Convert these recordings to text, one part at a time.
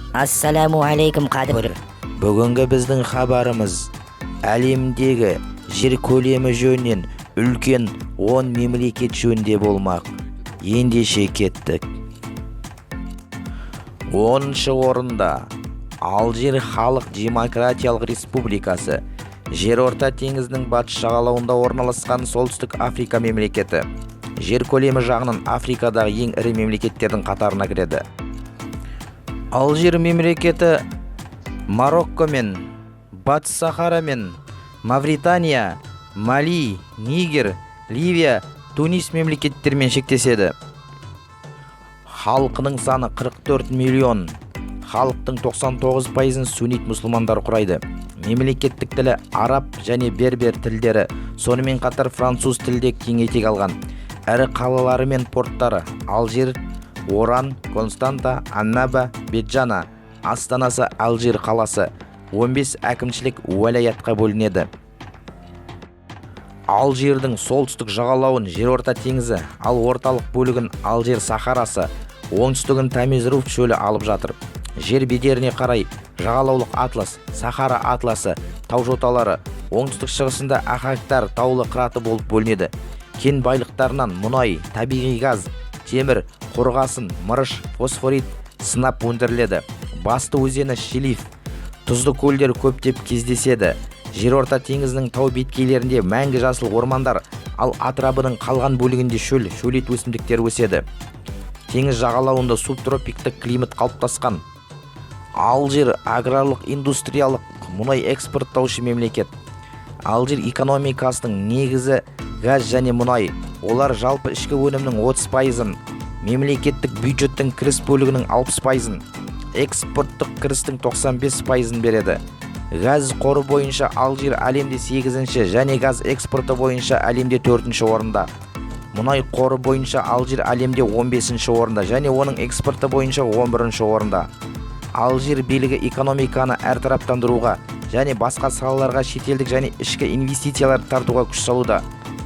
Ассаламу алейкум қадір. Бүгінгі біздің хабарымыз әлемдегі жер көлемі жөнінен үлкен 10 мемлекет жөнінде болмақ. Ендеше кеттік. 10-шы орында Алжир Халық Демократиялық Республикасы, Жерорта теңізінің батыс жағалауында орналасқан Солтүстік Африка мемлекеті. Жер көлемі жағынан Африкадағы ең ірі мемлекеттердің қатарына кіреді. Алжир мемлекеті Марокко мен Батыс Сахара мен Мавритания, Мали, Нигер, Ливия, Тунис мемлекеттермен шектеседі. Халқының саны 44 миллион. Халықтың 99%-ын суннит мұсылмандар құрайды. Мемлекеттік тілі араб және бербер тілдері, сонымен қатар француз тілде кең етек алған. Ірі қалалары мен порттары: Алжир, Оран, Константа, Аннаба, Беджана. Астанасы Алжир қаласы. 15 әкімшілік уәлаятқа бөлінеді. Алжирдің солтүстік жағалауын Жерорта теңізі, ал орталық бөлігін Алжир Сахарасы, оңтүстігін Тамизруф шөлі алып жатыр. Жер бедеріне қарай жағалаулық атлас, Сахара атласы, тау жоталары, оңтүстік шығысында Ахактар таулы қыраты болып бөлінеді. Кен байлықтарынан мұнай, табиғи газ, темір, қорғасын, мырыш, фосфорит, сынап өндіріледі. Басты өзені Шилиф. Тұзды көлдер көптеп кездеседі. Жерорта теңізінің тау беткейлерінде мәңгі жасыл ормандар, ал атырабының қалған бөлігінде шөлейт өсімдіктер өседі. Теңіз жағалауында субтропиктік климат қалыптасқан. Алжир аграрлық индустриялық мұнай экспорттаушы мемлекет. Алжир экономикасының негізі газ және мұнай. Олар жалпы ішкі өнімнің 30%-ын, мемлекеттік бюджеттің кіріс бөлігінің 60%-ын, экспорттық кірістің 95%-ын береді. Газ қоры бойынша Алжир әлемде 8-ші және газ экспорты бойынша әлемде 4-ші орында. Мұнай қоры бойынша Алжир әлемде 15-ші орында және оның экспорты бойынша 11-ші орында. Алжир билігі экономиканы әртараптандыруға және басқа салаларға шетелдік және ішкі инвестициялар тартуға күш салуда.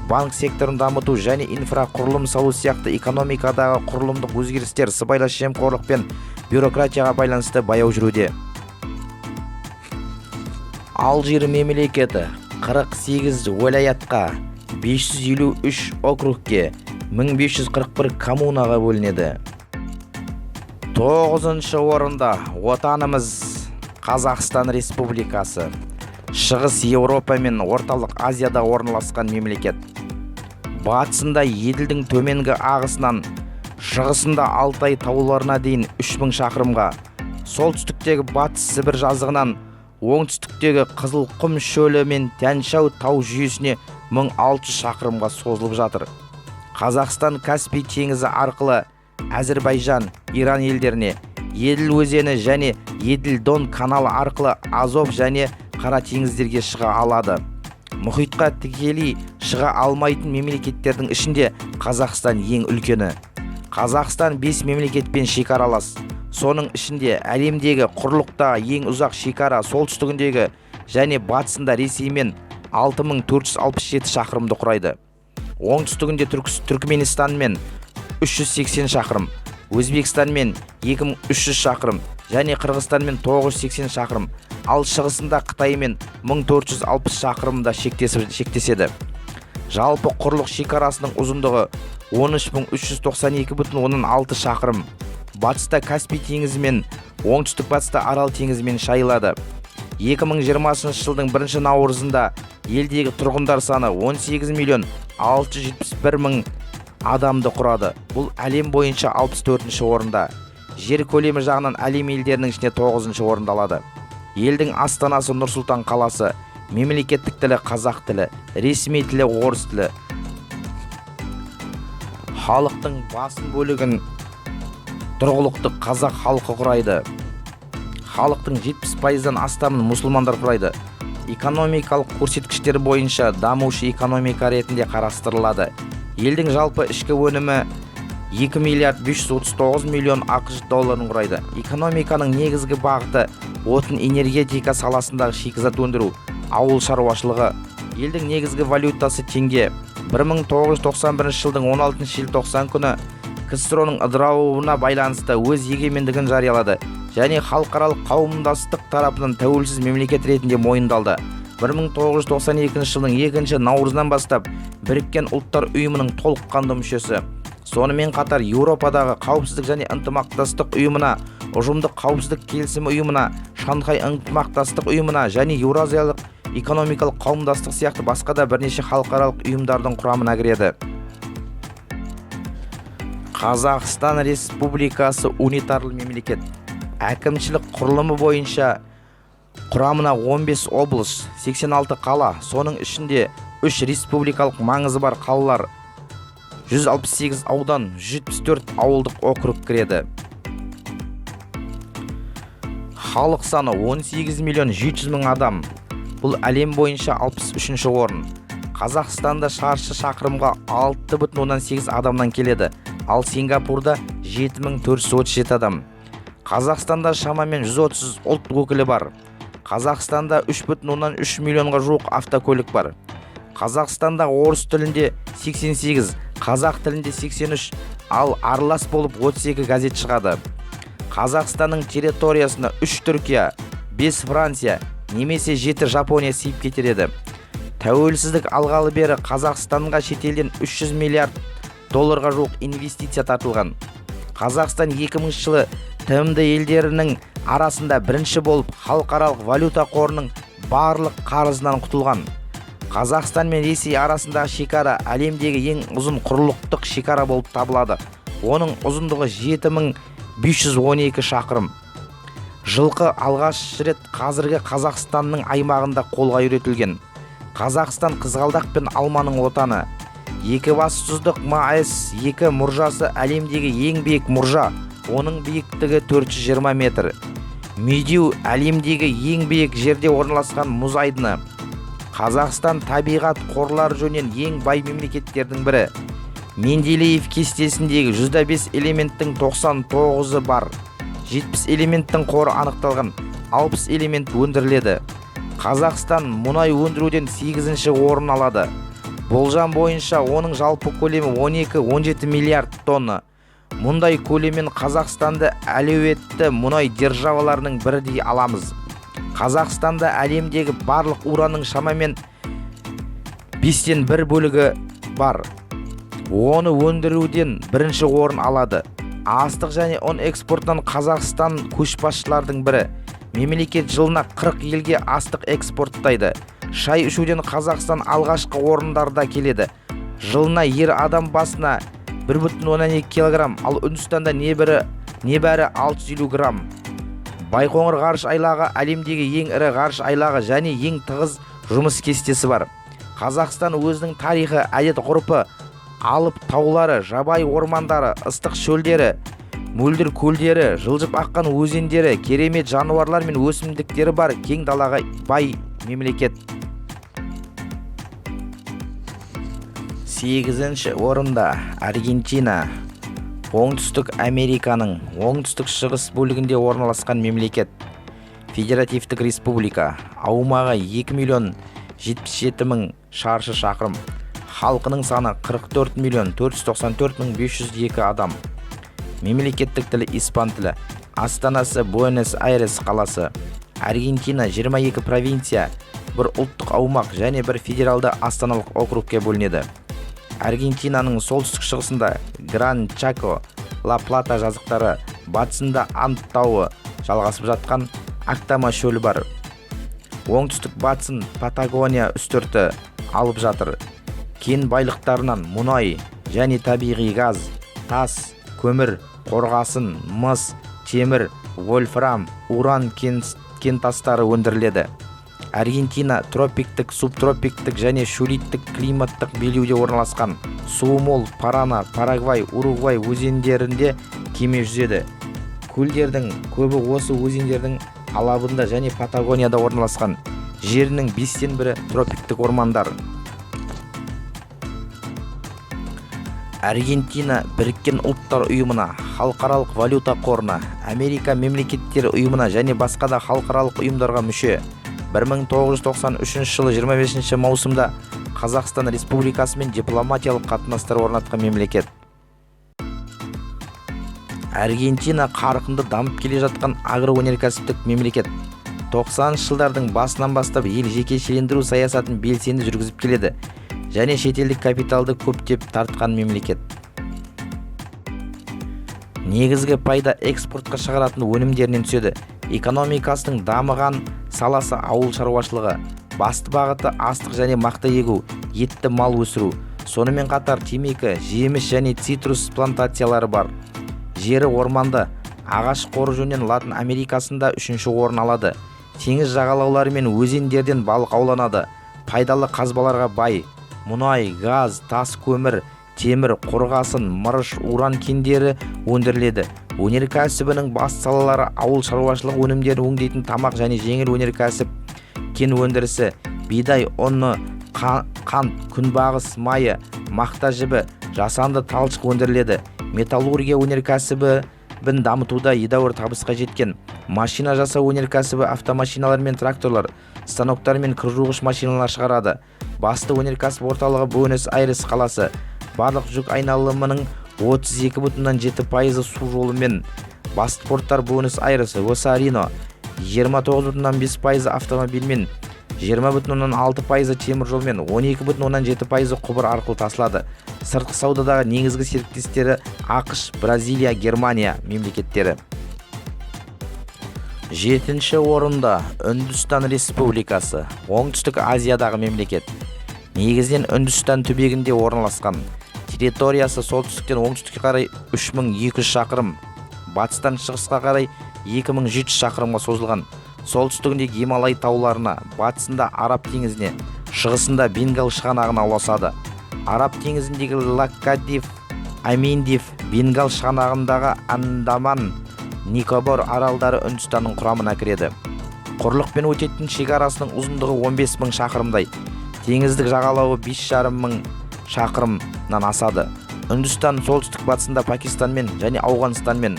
Банк секторын дамыту және инфрақұрылым салу сияқты экономикадағы құрылымдық өзгерістер сыбайлас жемқорлық пен бюрократияға байланысты баяу жүруде. Алжир мемлекеті 48 уәлаятқа, 553 округке, 1541 коммунаға бөлінеді. 9-шы орында отанымыз Қазақстан Республикасы. Шығыс Еуропа мен Орталық Азияда орналасқан мемлекет. Батысында Еділдің төменгі ағысынан, шығысында Алтай тауларына дейін 3000 шақырымға, солтүстіктегі Батыс Сібір жазығынан оңтүстіктегі Қызылқұм шөлі мен Тянь-Шань тау жүйесіне 1600 шақырымға созылып жатыр. Қазақстан Каспий теңізі арқылы Әзірбайжан, Иран елдеріне, Еділ өзені және Еділ-Дон каналы арқылы Азов және Қара теңіздерге шыға алады. Мұхитқа тікелей шыға алмайтын мемлекеттердің ішінде Қазақстан ең үлкені. Қазақстан 5 мемлекетпен шекаралас. Соның ішінде әлемдегі құрлықта ең ұзақ шекара солтүстігіндегі және батысында Ресеймен 6467 шақырымды құрайды. Оңтүстігінде Түркменстанмен 380 шақырым, Өзбекстанмен 2300 шақырым және Қырғызстанмен 980 шақырым, ал шығысында Қытаймен 1460 шақырымда шектеседі. Жалпы құрлық шекарасының ұзындығы 13392,6 шақырым. Батыста Каспий теңізімен, оңтүстік батыста Арал теңізімен шайылады. 2020 жылдың 1 наурызында елдегі тұрғындар саны 18.671.000 адамды құрады. Бұл әлем бойынша 64-ші орында. Жер көлемі жағынан әлем елдерінің ішінде 9-ші орында алады. Елдің астанасы Нұр-Сұлтан қаласы. Мемлекеттік тілі қазақ тілі, ресми тілі орыс тілі. Халықтың басым бөлігін тұрғылықты қазақ халқы құрайды. Халықтың 70%-дан астамын мұсылмандар құрайды. Экономикалық көрсеткіштер бойынша дамушы экономика ретінде қарастырылады. Елдің жалпы ішкі өнімі 2,539 миллион ақш долларын құрайды. Экономиканың негізгі бағыты отын энергетика саласындағы шикізат өндіру, ауыл шаруашылығы. Елдің негізгі валютасы теңге. 1991 жылдың 16 желтоқсан күні КСРО-ның ыдырауына байланысты өз егемендігін жариялады және халықаралық қауымдастық тарапынан тәуелсіз мемлекет ретінде мойындалды. 1992 жылдың 2 наурызынан бастап Біріккен ұлттар ұйымының толыққанды мүшесі. Сонымен қатар Еуропадағы қауіпсіздік және ынтымақтастық ұйымына, ұжымдық қауіпсіздік келісімі ұйымына, Шанхай ынтымақтастық ұйымына және Еуразиялық экономикалық қауымдастық сияқты басқа да бірнеше халықаралық ұйымдардың құрамына кіреді. Қазақстан Республикасы унитарлы мемлекет. Әкімшілік құрылымы бойынша құрамына 15 облыс, 86 қала, соның ішінде 3 республикалық маңызы бар қалалар, 168 аудан, 174 ауылдық округ кіреді. Халық саны 18 миллион 700 мың адам. Бұл әлем бойынша 63-ші орын. Қазақстанда шаршы шақырымға 6,8 адамнан келеді, ал Сингапурда 7437 адам. Қазақстанда шамамен 130 ұлт өкілі бар. Қазақстанда 3,3 миллионға жуық автокөлік бар. Қазақстанда орыс тілінде 88, қазақ тілінде 83, ал аралас болып 32 газет шығады. Қазақстанның территориясына 3 Түркия, 5 Франция, немесе 7 Жапония сыйып кетеді. Тәуелсіздік алғалы бері Қазақстанға шетелден 300 миллиард долларға жуық инвестиция тартылған. Қазақстан 2000 жылы ТМД елдерінің арасында бірінші болып халықаралық валюта қорының барлық қарызынан құтылған. Қазақстан мен Ресей арасындағы шекара әлемдегі ең ұзын құрлықтық шекара болып табылады. Оның ұзындығы 7512 шақырым. Жылқы алғаш рет қазіргі Қазақстанның аймағында қолға үйретілген. Қазақстан қызғалдақ пен алманың отаны. Екібастұздық МАЭС-2 мұржасы әлемдегі ең биік мұржа. Оның биіктігі 420 метр. Медеу әлемдегі ең биік жерде орналасқан мұз айдыны. Қазақстан табиғат қорлары жөнінен ең бай мемлекеттердің бірі. Менделеев кестесіндегі 105 элементтің 99-ы бар. 70 элементтің қоры анықталған, 60 элемент өндіріледі. Қазақстан мұнай өндіруден 8-ші орын алады. Болжам бойынша оның жалпы көлемі 12-17 миллиард тонна. Мұндай көлеммен Қазақстанды әлеуетті мұнай державаларының бірі дей аламыз. Қазақстанда әлемдегі барлық уранның шамамен 5-тен 1 бөлігі бар. Оны өндіруден бірінші орын алады. Астық және ұн экспортынан Қазақстан көшбасшылардың бірі. Мемлекет жылына 40 елге астық экспорттайды. Шай ішуден Қазақстан алғашқы орындарда келеді. Жылына ер адам басына 1,12 килограмм, ал Үндістанда небәрі 650 грамм. Байқоңыр ғарыш айлағы әлемдегі ең ірі ғарыш айлағы және ең тығыз жұмыс кестесі бар. Қазақстан өзінің тарихы, әдет-ғұрпы, алып таулары, жабайы ормандары, ыстық шөлдері, мөлдір көлдері, жылжып аққан өзендері, керемет жануарлар мен өсімдіктері бар кең далаға бай мемлекет. 8-ші орында Аргентина. Оңтүстік Американың оңтүстік шығыс бөлігінде орналасқан мемлекет. Федеративтік республика. Аумағы 2 миллион 77 мың шаршы шақырым. Халқының саны 44 миллион 494 мың 502 адам. Мемлекеттік тілі испан тілі. Астанасы Буэнос-Айрес қаласы. Аргентина 22 провинция, бір ұлттық аумақ және бір федералды астаналық округке бөлінеді. Аргентинаның солтүстік шығысында Гран Чако, Ла Плата жазықтары, батысында Анд тауы жалғасып жатқан Актама шөлі бар. Оңтүстік батысын Патагония үстірті алып жатыр. Кен байлықтарынан мұнай және табиғи газ, тас, көмір, қорғасын, мыс, темір, вольфрам, уран кентастары өндіріледі. Аргентина тропиктік, субтропиктік және шөлейттік климаттық белдеуде орналасқан. Суы мол Парана, Парагвай, Уругвай өзендерінде кеме жүзеді. Көлдердің көбі осы өзендердің алабында және Патагонияда орналасқан. Жерінің 5-тен 1 тропиктік ормандар. Аргентина Біріккен ұлттар ұйымына, халықаралық валюта қорына, Америка мемлекеттері ұйымына және басқа да халықаралық ұйымдарға мүше. 1993 жылы 25 маусымда Қазақстан Республикасымен дипломатиялық қатынастар орнатқан мемлекет. Аргентина қарқынды дамып келе жатқан агроөнеркәсіптік мемлекет. 90 жылдардың басынан бастап ел жекешелендіру саясатын белсенді жүргізіп келеді және шетелдік капиталды көптеп тартқан мемлекет. Негізгі пайда экспортқа шығаратын өнімдерінен түседі. Экономикасының дамыған саласы ауыл шаруашылығы. Басты бағыты астық және мақта егу, етті мал өсіру. Сонымен қатар темекі, жеміс және цитрус плантациялары бар. Жері орманды, ағаш қоры жөнінен Латын Америкасында 3-ші орын алады. Теңіз жағалаулары мен өзендерден балық ауланады. Пайдалы қазбаларға бай. Мұнай, газ, тас көмір, темір, қорғасын, мырыш, уран кендері өндіріледі. Өнеркәсібінің басты салалары ауыл шаруашылық өнімдерін өңдейтін тамақ және жеңіл өнеркәсіп, кен өндірісі, бидай, ұны, қант, күнбағыс майы, мақта жібі, жасанды талшық өндіріледі. Металлургия өнеркәсібін дамытуда едәуір табысқа жеткен. Машина жасау өнеркәсібі автомашиналар мен тракторлар, станоктар мен кір жуғыш машиналар шығарады. Басты өнеркәсіп орталығы Буэнос-Айрес қаласы. Барлық жүк айналымының 32,7% су жолымен. Басты порттар Буэнос-Айрес, Росарино, 29,5% автомобильмен, 20,6% темір жолмен, 12,7% құбыр арқылы тасылады. Сыртқы саудадағы негізгі серіктестері ақш, Бразилия, Германия мемлекеттері. 7-ші орында Үндістан Республикасы, Оңтүстік Азиядағы мемлекет. Негізінен Үндістан түбегінде орналасқан. Территориясы солтүстіктен оңтүстікке қарай 3200 шақырым, батыстан шығысқа қарай 2700 шақырымға созылған. Солтүстігінде Гималай тауларына, батысында Араб теңізіне, шығысында Бенгал шығанағына ұласады. Араб теңізіндегі Лаккадив, Аминдив, Бенгал шығанағындағы Андаман, Никобор аралдары Үндістанның құрамына кіреді. Құрлықпен өтетін шекарасының ұзындығы 15.000 шақырымдай. Теңіздік жағалауы 5,500 шақырымнан асады. Үндістан солтүстік батысында Пакистанмен және Ауғанстанмен,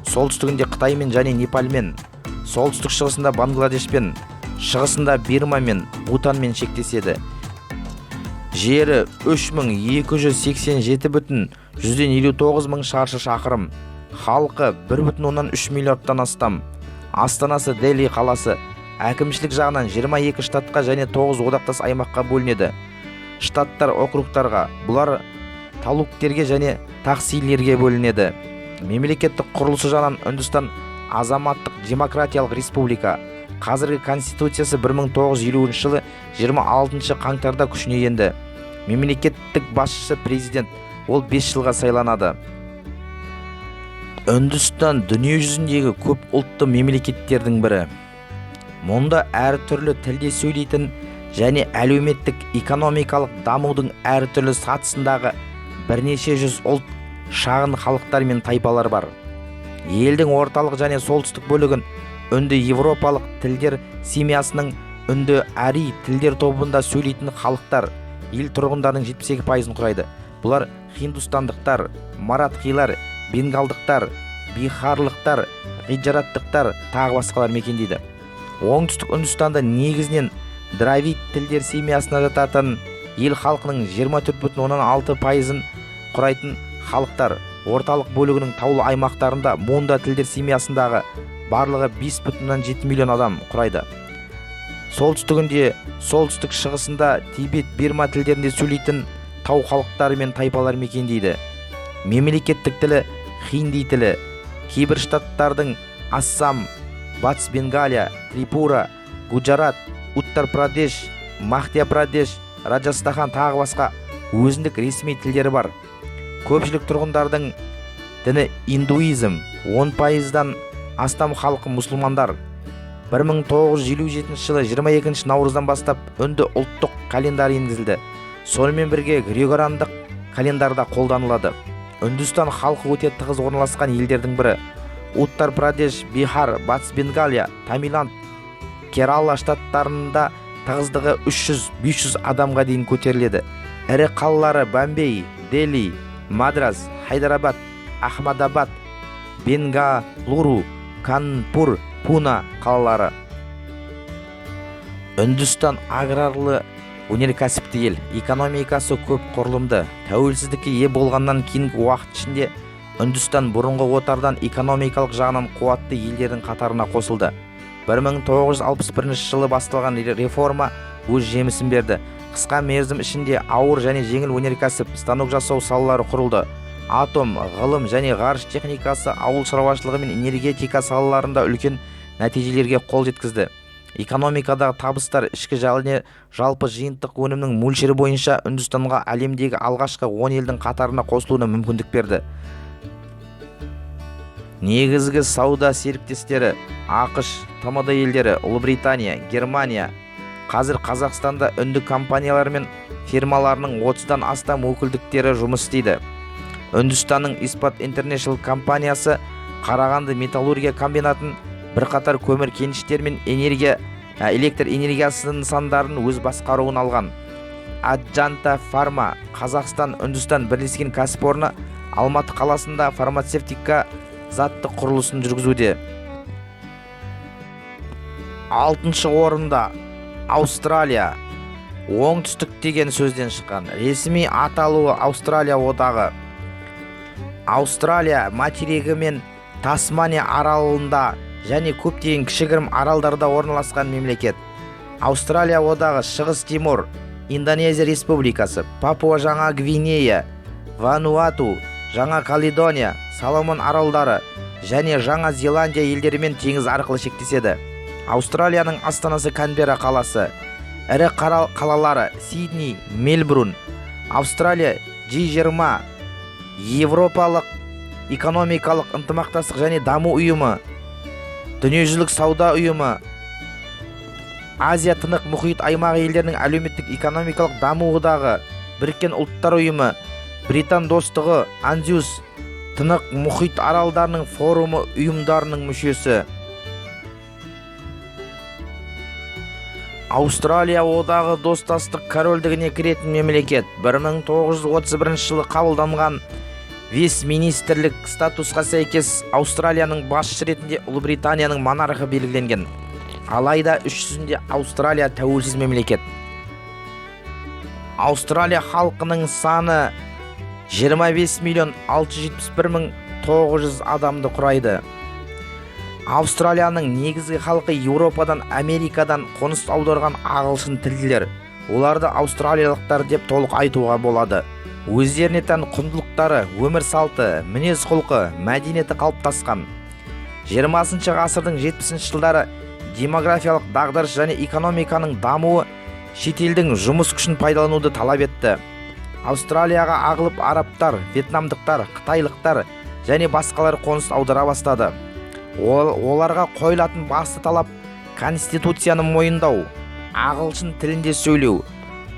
солтүстігінде Қытаймен және Непалмен, солтүстік шығысында Бангладешпен, шығысында Бирмамен, Бутанмен шектеседі. Жері 3287,159 мың шаршы шақырым. Халқы 1,3 миллиардтан астам. Астанасы Дели қаласы. Әкімшілік жағынан 22 штатқа және 9 одақтас аймаққа бөлінеді. Штаттар округтарға, бұлар талуктерге және тахсилерге бөлінеді. Мемлекеттік құрылысы жағынан Үндістан азаматтық демократиялық республика. Қазіргі конституциясы 1950 жылы 26 қаңтарда күшіне енді. Мемлекеттік басшысы президент, ол 5 жылға сайланады. Үндістан дүние жүзіндегі көп ұлтты мемлекеттердің бірі. Мұнда әртүрлі тілде сөйлейтін және әлеуметтік экономикалық дамудың әртүрлі сатысындағы бірнеше жүз ұлт, шағын халықтар мен тайпалар бар. Елдің орталық және солтүстік бөлігін үнді европалық тілдер семьясының үнді ари тілдер тобында сөйлейтін халықтар ел тұрғындарының 72%-ын құрайды. Бұлар хиндустандықтар, маратхилар, бенгалдықтар, бихарлықтар, ғиджараттықтар тағы басқалар мекендейді. Оңтүстік Үндістанда негізінен дравид тілдер семьясына жататын ел халқының 24,6%-ын құрайтын халықтар. Орталық бөлігінің таулы аймақтарында монда тілдер семьясындағы барлығы 5,7 миллион адам құрайды. Солтүстігінде, солтүстік шығысында Тибет, Бирма тілдерінде сөйлейтін тау халықтары мен тайпалар мекендейді. Мемлекеттік тілі хинди тілі. Кейбір штаттардың Ассам, Батыс Бенгалия, Трипура, Гуджарат, Уттар Прадеш, Махтия Прадеш, Раджастахан тағы басқа өзіндік ресми тілдері бар. Көпшілік тұрғындардың діні индуизм, 10%-дан астам халқы мұсылмандар. 1957 жылы 22 наурыздан бастап үнді ұлттық календар енгізілді. Сонымен бірге григориандық календарда қолданылады. Үндістан халқы өте тығыз орналасқан елдердің бірі. Уттар Прадеш, Бихар, Батыс Бенгалия, Тамиланд, Керала штаттарында тығыздығы 300-500 адамға дейін көтеріледі. Ірі қалалары Бомбей, Дели, Мадрас, Хайдарабад, Ахмадабад, Бенгалуру, Канпур, Пуна қалалары. Үндістан аграрлы өнеркәсіпті ел, экономикасы көп құрылымды. Тәуелсіздікке ие болғаннан кейінгі уақыт ішінде Үндістан бұрынғы отардан экономикалық жағынан қуатты елдердің қатарына қосылды. 1961 жылы басталған реформа өз жемісін берді. Қысқа мерзім ішінде ауыр және жеңіл өнеркәсіп, станок жасау салалары құрылды. Атом, ғылым және ғарыш техникасы, ауыл шаруашылығы мен энергетика салаларында үлкен нәтижелерге қол жеткізді. Экономикадағы табыстар ішкі және жалпы жиынтық өнімнің мөлшері бойынша Үндістанға әлемдегі алғашқы 10 елдің қатарына қосылуына мүмкіндік берді. Негізгі сауда серіктестері ақш, тмд елдері, Ұлыбритания, Германия. Қазір Қазақстанда үнді компаниялары мен фирмаларының 30-дан астам өкілдіктері жұмыс істейді. Үндістанның Ispat International компаниясы Қарағанды металлургия комбинатын, бірқатар көмір кеніштер мен электр энергиясы нысандарын өз басқаруын алған. Аджанта Фарма Қазақстан Үндістан бірлескен кәсіпорны Алматы қаласында фармацевтика затты құрылысын жүргізуде. 6-шы орында Аустралия. Оңтүстік деген сөзден шыққан. Ресми аталуы Аустралия одағы. Аустралия материгі мен Тасмания аралында және көптеген кішігірім аралдарда орналасқан мемлекет. Аустралия одағы Шығыс Тимор, Индонезия республикасы, Папуа Жаңа Гвинея, Вануату, Жаңа Каледония, Соломон аралдары және Жаңа Зеландия елдерімен теңіз арқылы шектеседі. Аустралияның астанасы Канберра қаласы. Ірі қалалары Сидней, Мельбурн. Аустралия G20, Европалық экономикалық ынтымақтастық және даму ұйымы, Дүниежүзілік сауда ұйымы, Азия тынық мұхит аймағы елдерінің әлеуметтік экономикалық даму одағы, Біріккен ұлттар ұйымы, Британ достығы, Андиус тынық мұхит аралдарының форумы ұйымдарының мүшесі. Аустралия одағы достастық корольдігіне кіретін мемлекет. 1931 жылы қабылданған Вестминстерлік статусқа сәйкес Аустралияның басшысы ретінде Ұлыбританияның монархы белгіленген. Алайда іс жүзінде Аустралия тәуелсіз мемлекет. Аустралия халқының саны 25.671.900 адамды құрайды. Аустралияның негізгі халқы Еуропадан, Америкадан қоныс аударған ағылшын тілділер. Оларды аустралиялықтар деп толық айтуға болады. Өздеріне тән құндылықтары, өмір салты, мінез құлқы, мәдениеті қалыптасқан. 20 ғасырдың 70 жылдары демографиялық дағдарыс және экономиканың дамуы шетелдің жұмыс күшін пайдалануды талап етті. Аустралияға ағылып арабтар, вьетнамдықтар, қытайлықтар және басқалар қоныс аудара бастады. Оларға қойылатын басты талап конституцияны мойындау, ағылшын тілінде сөйлеу.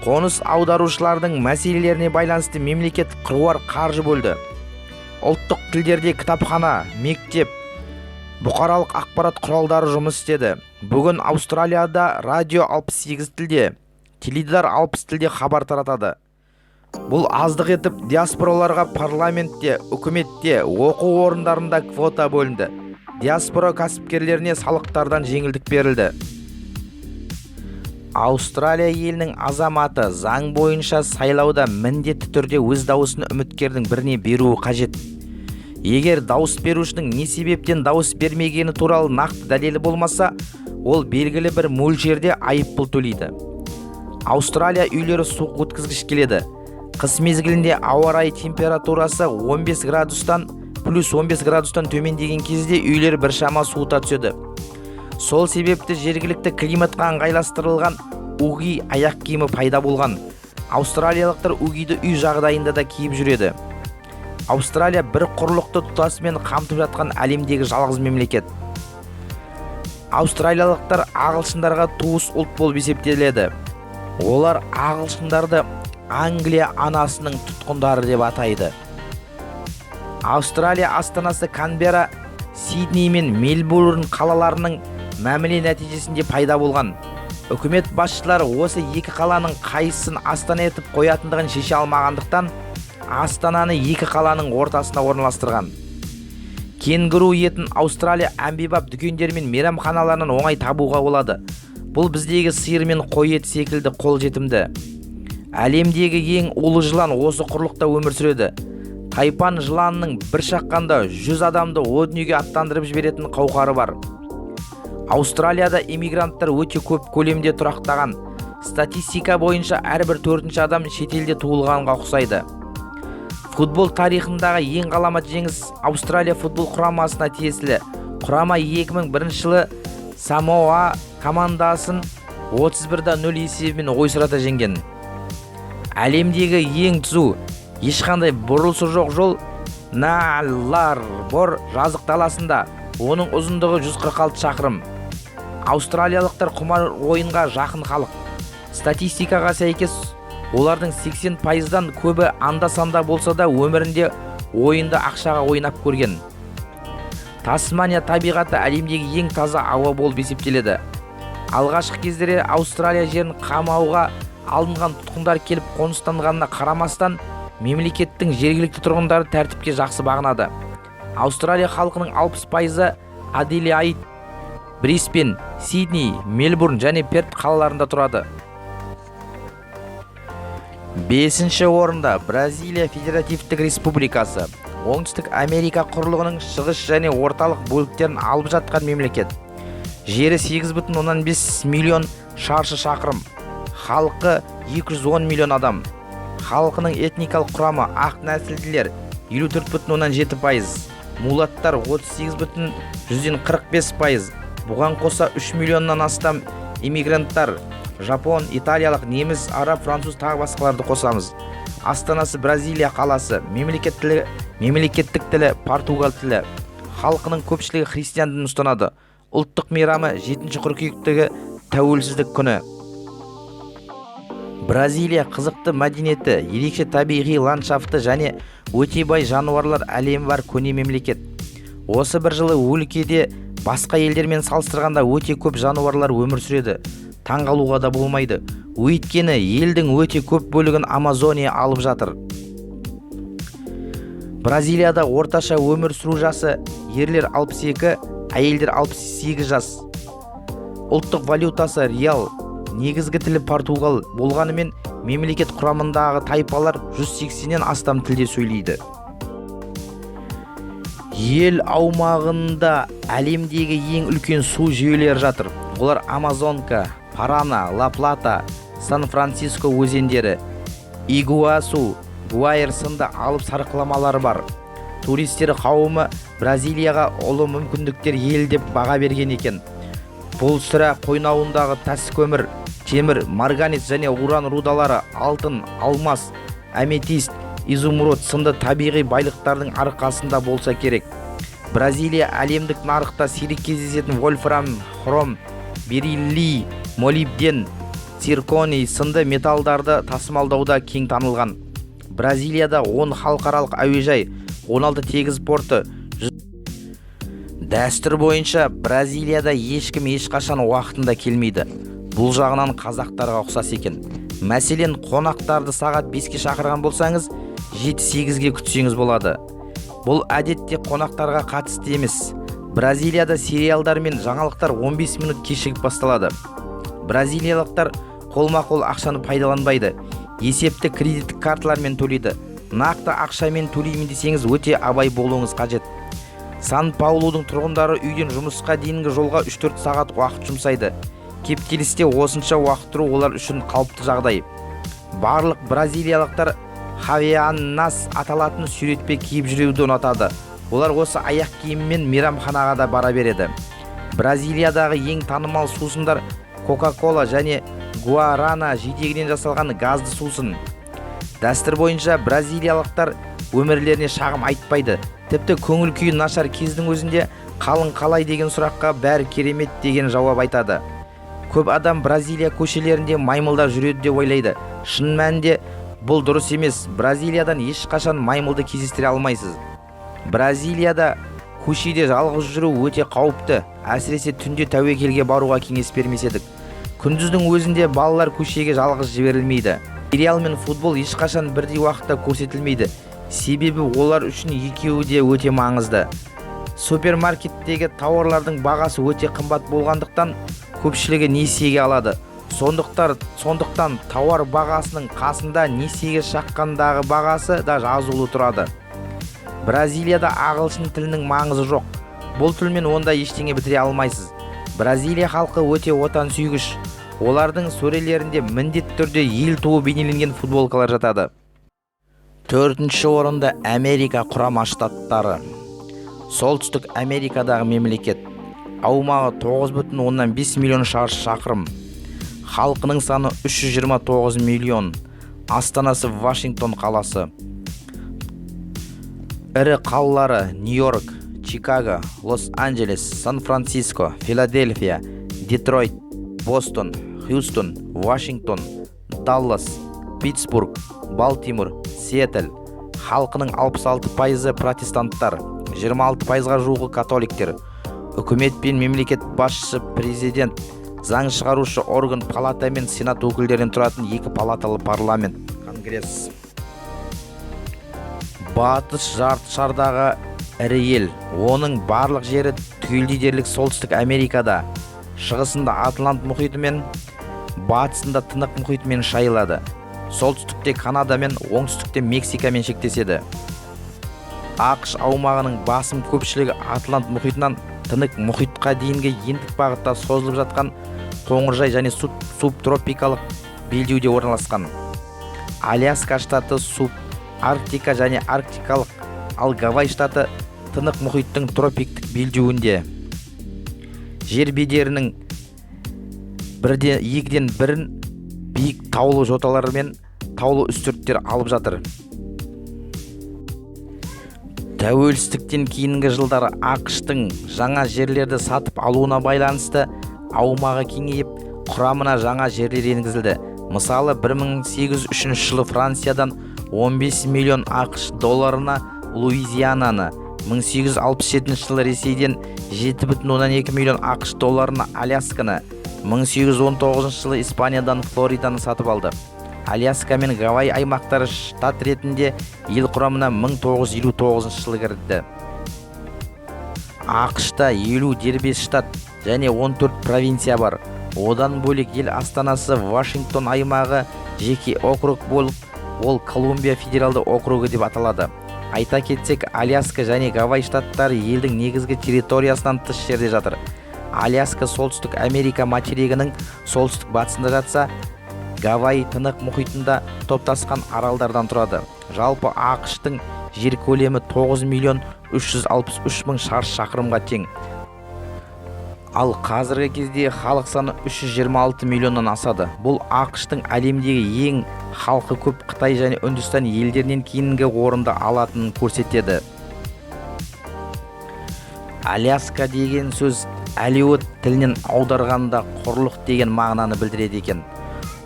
Қоныс аударушылардың мәселелеріне байланысты мемлекет қыруар қаржы бөлді. Ұлттық тілдерде кітапхана, мектеп, бұқаралық ақпарат құралдары жұмыс істеді. Бүгін Аустралияда радио 68 тілде, теледидар 60 тілде хабар таратады. Бұл аздық етіп диаспораларға парламентте, үкіметте, оқу орындарында квота бөлінді. Диаспора кәсіпкерлеріне салықтардан жеңілдік берілді. Аустралия елінің азаматы заң бойынша сайлауда міндетті түрде өз дауысын үміткердің біріне беруі қажет. Егер дауыс берушінің не себептен дауыс бермегені туралы нақты дәлелі болмаса, ол белгілі бір мөлшерде айыппұл төлейді. Аустралия үйлері суық өткізгіш келеді. Қыс мезгілінде ауа райы температурасы 15 градустан плюс 15 градустан төмендеген кезде үйлер біршама суыта түседі. Сол себепті жергілікті климатқа ыңғайластырылған уги аяқ киімі пайда болған. Аустралиялықтар угиді үй жағдайында да киіп жүреді. Аустралия бір құрлықты тұтасымен қамтып жатқан әлемдегі жалғыз мемлекет. Аустралиялықтар ағылшындарға туыс ұлт болып есептеледі. Олар ағылшындарды Англия анасының тұтқындары деп атайды. Аустралия астанасы Канберра, Сидней мен Мельбурн қалаларының мәміле нәтижесінде пайда болған. Үкімет басшылары осы екі қаланың қайсысын астана етіп қоятындығын шеше алмағандықтан, астананы екі қаланың ортасына орналастырған. Кенгуру етін Аустралия әмбебап дүкендер мен мейрамханаларынан оңай табуға болады. Бұл біздегі сиыр мен қой еті секілді қолжетімді. Әлемдегі ең улы жылан осы құрлықта өмір сүреді. тайпан жыланының бір шаққанда 100 адамды о дүниеге аттандырып жіберетін қауқары бар. Аустралияда иммигранттар өте көп көлемде тұрақтаған. Статистика бойынша әрбір 4-ші адам шетелде туылғанға ұқсайды. Футбол тарихындағы ең ғаламат жеңіс Аустралия футбол құрамасына тиесілі. Құрама 2001 жылы Самоа командасын 31-0 есебімен ойсырата жеңген. Әлемдегі ең түзу, ешқандай бұрылысы жоқ жол Наллар-Бор жазық даласында. Оның ұзындығы 146 шақырым. Аустралиялықтар құмар ойынға жақын халық. Статистикаға сәйкес, олардың 80%-дан көбі анда-санда болса да өмірінде ойынды ақшаға ойнап көрген. Тасмания табиғаты әлемдегі ең таза ауа болып есептеледі. Алғашқы кездері Аустралия жерін қамауға алынған тұтқындар келіп қоныстанғанына қарамастан, мемлекеттің жергілікті тұрғындары тәртіпке жақсы бағынады. Аустралия халқының 60%-ы Аделаид, Брисбен, Сидней, Мельбурн және Перт қалаларында тұрады. 5-ші орында Бразилия Федеративтік Республикасы. Оңтүстік Америка құрлығының шығыс және орталық бөліктерін алып жатқан мемлекет. Жері 8,5 миллион шаршы шақырым. Халқы 210 миллион адам. Халқының этникалық құрамы ақ нәсілділер 54,7%, мулаттар 38,45%. Бұған қоса 3 миллионнан астам иммигранттар, жапон, италиялық, неміс, араб, француз тағы басқаларды қосамыз. Астанасы Бразилия қаласы, мемлекеттік тілі португал тілі. Халқының көпшілігі христиан дінін ұстанады. Ұлттық мейрамы 7 қыркүйектегі тәуелсіздік күні. Бразилия қызықты мәдениеті, ерекше табиғи ландшафты және өте бай жануарлар әлемі бар көне мемлекет. Осы бір жылы өлкеде басқа елдермен салыстырғанда өте көп жануарлар өмір сүреді. Таңғалуға да болмайды. Өйткені елдің өте көп бөлігін Амазония алып жатыр. Бразилияда орташа өмір сүру жасы ерлер 62, әйелдер 68 жас. Ұлттық валютасы реал, негізгі тілі португал болғанымен, мемлекет құрамындағы тайпалар 180-нен астам тілде сөйлейді. Ел аумағында әлемдегі ең үлкен су жүйелері жатыр. Олар Амазонка, Парана, Ла Плата, Сан-Франциско өзендері, Игуасу, Гуайр сынды алып сарқыламалары бар. Туристер қауымы Бразилияға ұлы мүмкіндіктер ел деп баға берген екен. Бұл сірә қойнауындағы тас көмір, темір, марганец және уран рудалары, алтын, алмас, аметист, изумруд сынды табиғи байлықтардың арқасында болса керек. Бразилия әлемдік нарықта сирек кездесетін вольфрам, хром, бериллий, молибден, цирконий сынды металдарды тасымалдауда кең танылған. Бразилияда 10 халықаралық әуежай, 16 теңіз порты. Дәстүр бойынша Бразилияда ешкім ешқашан уақытында келмейді. Бұл жағынан қазақтарға ұқсас екен. Мәселен, қонақтарды сағат 5-ке шақырған болсаңыз, 7-8-ге күтсеңіз болады. Бұл әдетте қонақтарға қатысты емес. Бразилияда сериалдар мен жаңалықтар 15 минут кешігіп басталады. Бразилиялықтар қолма-қол ақшаны пайдаланбайды. Есепті кредиттік карталармен төлейді. Нақты ақшамен төлеймін десеңіз өте абай болуыңыз қажет. Сан-Паулудың тұрғындары үйден жұмысқа дейінгі жолға 3-4 сағат уақыт жұмсайды. Кептелісте осынша уақыт тұру олар үшін қалыпты жағдай. Барлық бразилиялықтар хавианнас аталатын суретпе киіп жүруді ұнатады. Олар осы аяқ киіммен мейрамханаға да бара береді. Бразилиядағы ең танымал сусындар Кока-Кола және Гуарана жидегінен жасалған газды сусын. Дәстүр бойынша бразилиялықтар өмірлеріне шағым айтпайды. Тіпті көңіл күйі нашар кездің өзінде қалың қалай деген сұраққа бәрі керемет деген жауап айтады. Көп адам Бразилия көшелерінде маймылдар жүреді деп ойлайды. Шын мәнінде бұл дұрыс емес. Бразилиядан ешқашан маймылды кездестіре алмайсыз. Бразилияда көшеде жалғыз жүру өте қауіпті. Әсіресе түнде тәуекелге баруға кеңес бермес едік. Күндіздің өзінде балалар көшеге жалғыз жіберілмейді. Сериал мен футбол ешқашан бірдей уақытта көрсетілмейді. Себебі олар үшін екеуі де өте маңызды. Супермаркеттегі тауарлардың бағасы өте қымбат болғандықтан көпшілігі несиеге алады. Сондықтан тауар бағасының қасында несиеге шаққандағы бағасы да жазулы тұрады. Бразилияда ағылшын тілінің маңызы жоқ. Бұл тілмен онда ештеңе бітіре алмайсыз. Бразилия халқы өте отансүйгіш. Олардың сөрелерінде міндетті түрде ел туы бейнеленген футболкалар жатады. 4-ші орында Америка құрама штаттары. Солтүстік Америкадағы мемлекет. Аумағы 9,5 миллион шаршы шақырым. Халқының саны 329 миллион. Астанасы Вашингтон қаласы. Ірі қалалары Нью-Йорк, Чикаго, Лос-Анджелес, Сан-Франциско, Филадельфия, Детройт, Бостон, Хьюстон, Вашингтон, Даллас, Питтсбург, Балтимор, Сиэтл. Халқының 66% протестанттар, 26%-ға жуығы католиктер. Үкімет пен мемлекет басшысы президент, заң шығарушы орган палата мен сенат өкілдерінен тұратын 2 палаталы парламент, конгресс. Батыс жарты шардағы ірі ел. Оның барлық жері түгелдей дерлік солтүстік Америкада, шығысында Атлант мұхиты мен батысында Тынық мұхитымен шайылады. Солтүстікте Канада мен оңтүстікте Мексикамен шектеседі. ақш аумағының басым көпшілігі Атлант мұхитынан Тынық мұхитқа дейінгі ендік бағытта созылып жатқан қоңыржай және субтропикалық белдеуде орналасқан. Аляска штаты субарктика және арктикалық, ал Гавай штаты Тынық мұхиттың тропиктік белдеуінде. Жер бедерінің 2-ден 1-ін биік таулы жоталар мен таулы үстірттер алып жатыр. Тәуелсіздіктен кейінгі жылдары ақштың жаңа жерлерді сатып алуына байланысты аумағы кеңейіп, құрамына жаңа жерлер енгізілді. Мысалы, 1803 жылы Франциядан 15 миллион ақш долларына Луизиананы, 1867 жылы Ресейден 7,2 миллион ақш долларына Алясканы, 1819 жылы Испаниядан Флориданы сатып алды. Аляска мен Гавай аймақтары штат ретінде ел құрамына 1959 жылы кірді. ақшта 50 дербес штат және 14 провинция бар. Одан бөлек ел астанасы Вашингтон аймағы жеке округ болып, ол Колумбия федералды округі деп аталады. Айта кетсек, Аляска және Гавай штаттары елдің негізгі территориясынан тыс жерде жатыр. Аляска солтүстік Америка материгінің солтүстік батысында жатса, Гавай Тынық мұхитында топтасқан аралдардан тұрады. Жалпы ақштың жер көлемі 9 миллион 363 мың шаршы шақырымға тең. Ал қазіргі кезде халық саны 326 миллионнан асады. Бұл ақштың әлемдегі ең халқы көп Қытай және Үндістан елдерінен кейінгі орынды алатынын көрсетеді. Аляска деген сөз алеут тілінен аударғанда құрлық деген мағынаны білдіреді екен.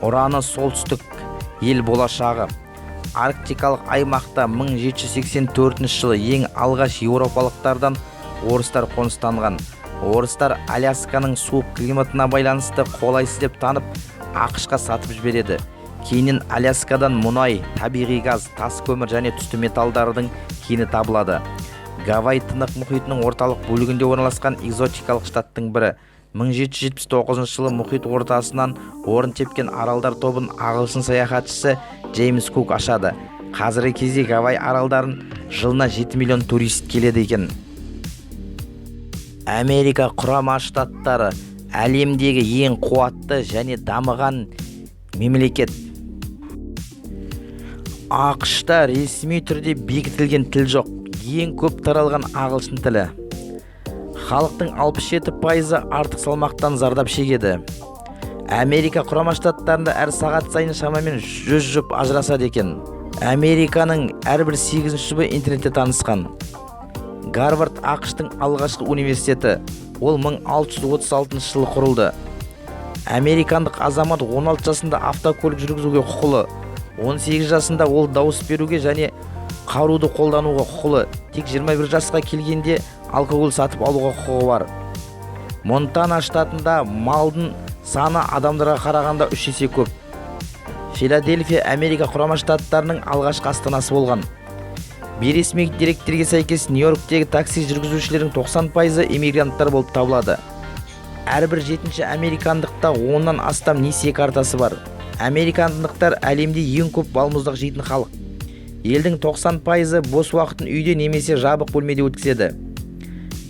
Ураны солтүстік ел болашағы. Арктикалық аймақта 1784 жылы ең алғаш еуропалықтардан орыстар қоныстанған. Орыстар Алясканың суық климатына байланысты қолайсыз деп танып, ақшқа сатып жібереді. Кейіннен Аляскадан мұнай, табиғи газ, тас көмір және түсті металдардың кені табылады. Гавай Тынық мұхитының орталық бөлігінде орналасқан экзотикалық штаттың бірі. 1779 жылы мұхит ортасынан орын тепкен аралдар тобын ағылшын саяхатшысы Джеймс Кук ашады. Қазіргі кезде Гавай аралдарын жылына 7 миллион турист келеді екен. Америка құрама штаттары әлемдегі ең қуатты және дамыған мемлекет. ақшта ресми түрде бекітілген тіл жоқ. Ең көп таралған ағылшын тілі. Халықтың 67% артық салмақтан зардап шегеді. Америка құрама штаттарында әр сағат сайын шамамен 100 жұп ажырасады екен. Американың әрбір 8 жұбы интернетте танысқан. Гарвард ақштың алғашқы университеті. Ол 1636 жылы құрылды. Американдық азамат 16 жасында автокөлік жүргізуге құқылы. 18 жасында ол дауыс беруге және қаруды қолдануға құқылы. Тек 21 жасқа келгенде алкоголь сатып алуға құқығы бар. Монтана штатында малдың саны адамдарға қарағанда 3 есе көп. Филадельфия Америка құрама штаттарының алғашқы астанасы болған. Бейресми деректерге сәйкес Нью-Йорктегі такси жүргізушілердің 90% иммигранттар болып табылады. Әрбір 7-ші американдықта 10-нан астам несие картасы бар. Американдықтар әлемде ең көп балмұздақ жейтін халық. Елдің 90% бос уақытын үйде немесе жабық бөлмеде өткізеді.